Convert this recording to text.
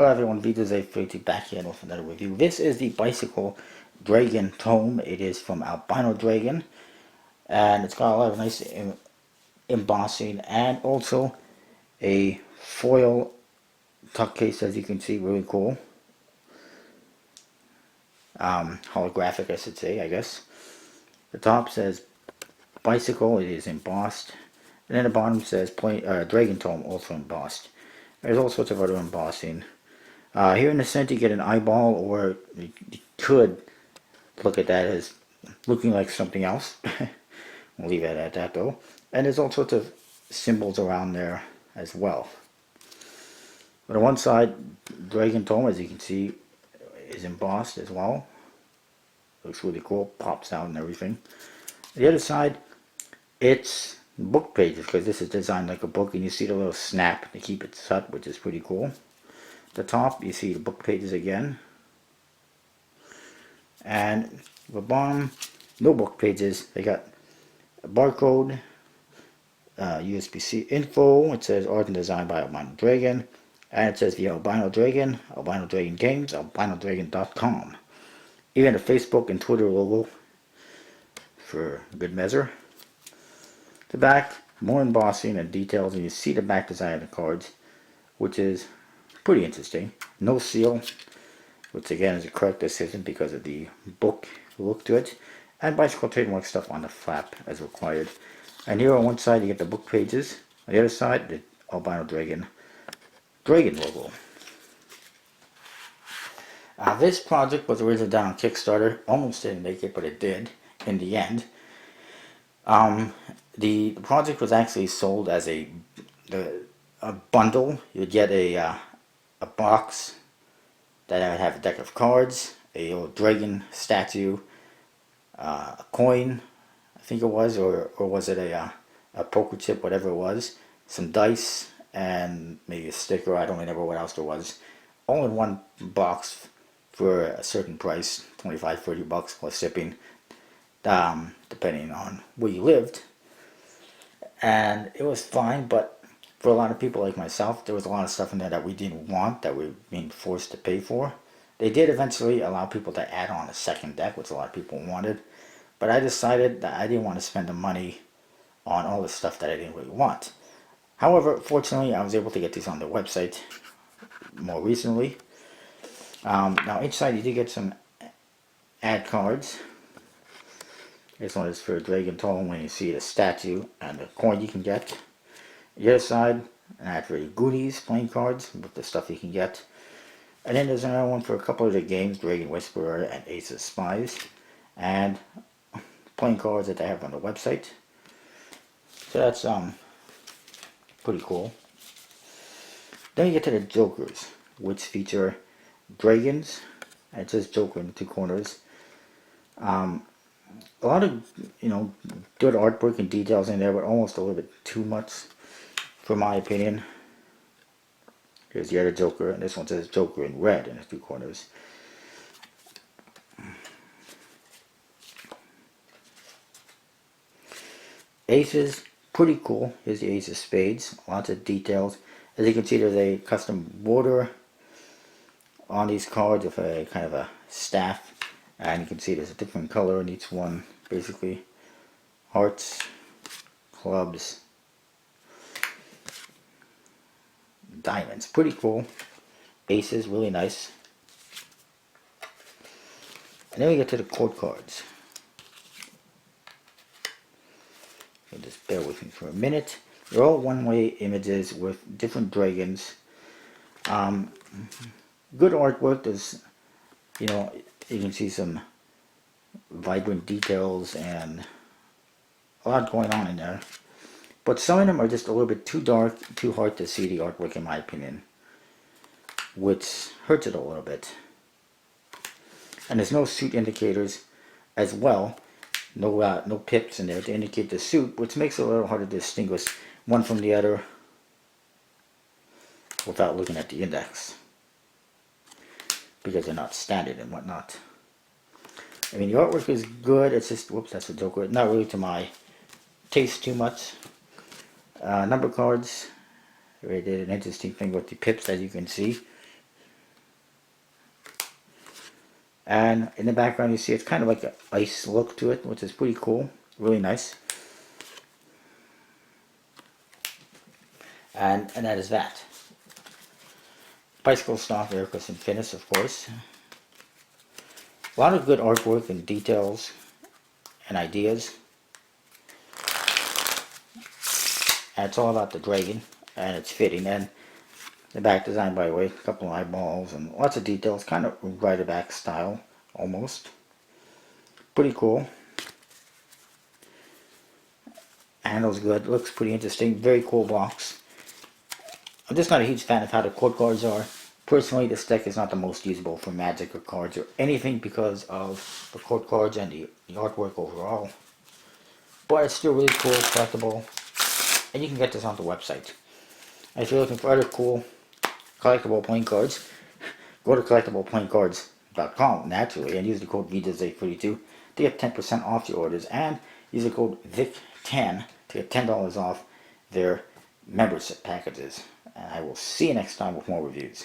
Hello everyone, Vito's A32 back here with another review. This is the Bicycle Dragon Tome. It is from Albino Dragon, and it's got a lot of nice embossing and also a foil tuck case, as you can see, really cool. Holographic, I should say, I guess. The top says Bicycle, it is embossed, and then the bottom says Dragon Tome, also embossed. There's all sorts of other embossing. Here in the center you get an eyeball, or you could look at that as looking like something else. We'll leave it at that though. And there's all sorts of symbols around there as well. But on one side, Dragon Tome, as you can see, is embossed as well. Looks really cool, pops out and everything. The other side, it's book pages, because this is designed like a book, and you see the little snap to keep it shut, which is pretty cool. The top, you see the book pages again, and the bottom, no book pages. They got a barcode, USB-C info. It says art and design by Albino Dragon, and it says the Albino Dragon, Albino Dragon Games, albinodragon.com. Even a Facebook and Twitter logo for good measure. The back, more embossing and details, and you see the back design of the cards, which is pretty interesting. No seal, which again is a correct decision because of the book look to it, and Bicycle trademark stuff on the flap as required. And here on one side you get the book pages, on the other side the Albino Dragon logo. This project was originally done on Kickstarter. Almost didn't make it, but it did in the end. The project was actually sold as a bundle. You'd get a box that would have a deck of cards, a little dragon statue, a coin, I think it was, or was it a poker chip, whatever it was, some dice, and maybe a sticker. I don't remember what else there was. All in one box for a certain price, $25-$30 plus shipping, depending on where you lived. And it was fine, but for a lot of people like myself, there was a lot of stuff in there that we didn't want, that we were being forced to pay for. They did eventually allow people to add on a second deck, which a lot of people wanted. But I decided that I didn't want to spend the money on all the stuff that I didn't really want. However, fortunately, I was able to get these on the website more recently. Now, each side you do get some ad cards. This one is for Dragon Tome, when you see the statue and the coin you can get. The other side, an ad for goodies, playing cards with the stuff you can get. And then there's another one for a couple of the games, Dragon Whisperer and Ace of Spies, and playing cards that they have on the website. So that's pretty cool. Then you get to the Jokers, which feature dragons, and it says Joker in the two corners. A lot of, good artwork and details in there, but almost a little bit too much, for my opinion. Here's the other Joker, and this one says Joker in red in the two corners. Aces, pretty cool. Here's the Ace of Spades, lots of details. As you can see, there's a custom border on these cards with a kind of a staff, and you can see there's a different color in each one, basically. Hearts, clubs, diamonds, pretty cool. Aces, really nice. And then we get to the court cards. So just bear with me for a minute. They're all one-way images with different dragons. Good artwork. There's, you can see some vibrant details and a lot going on in there. But some of them are just a little bit too dark, too hard to see the artwork, in my opinion, which hurts it a little bit. And there's no suit indicators as well. No pips in there to indicate the suit, which makes it a little harder to distinguish one from the other without looking at the index, because they're not standard and whatnot. I mean, the artwork is good. It's just, whoops, that's a Joker. Not really to my taste too much. Number cards. They did an interesting thing with the pips, as you can see. And in the background you see it's kind of like an ice look to it, which is pretty cool. Really nice. And that is that. Bicycle Stock Ericus Infinis, of course. A lot of good artwork and details and ideas. And it's all about the dragon and it's fitting. And the back design, by the way, a couple of eyeballs and lots of details. Kind of rider back style, almost. Pretty cool. Handles good. Looks pretty interesting. Very cool box. I'm just not a huge fan of how the code cards are. Personally, this deck is not the most usable for Magic or cards or anything because of the code cards and the artwork overall. But it's still really cool, collectible, and you can get this on the website. And if you're looking for other cool collectible playing cards, go to collectibleplayingcards.com naturally and use the code VJZ32 to get 10% off your orders, and use the code VIC10 to get $10 off their membership packages. And I will see you next time with more reviews.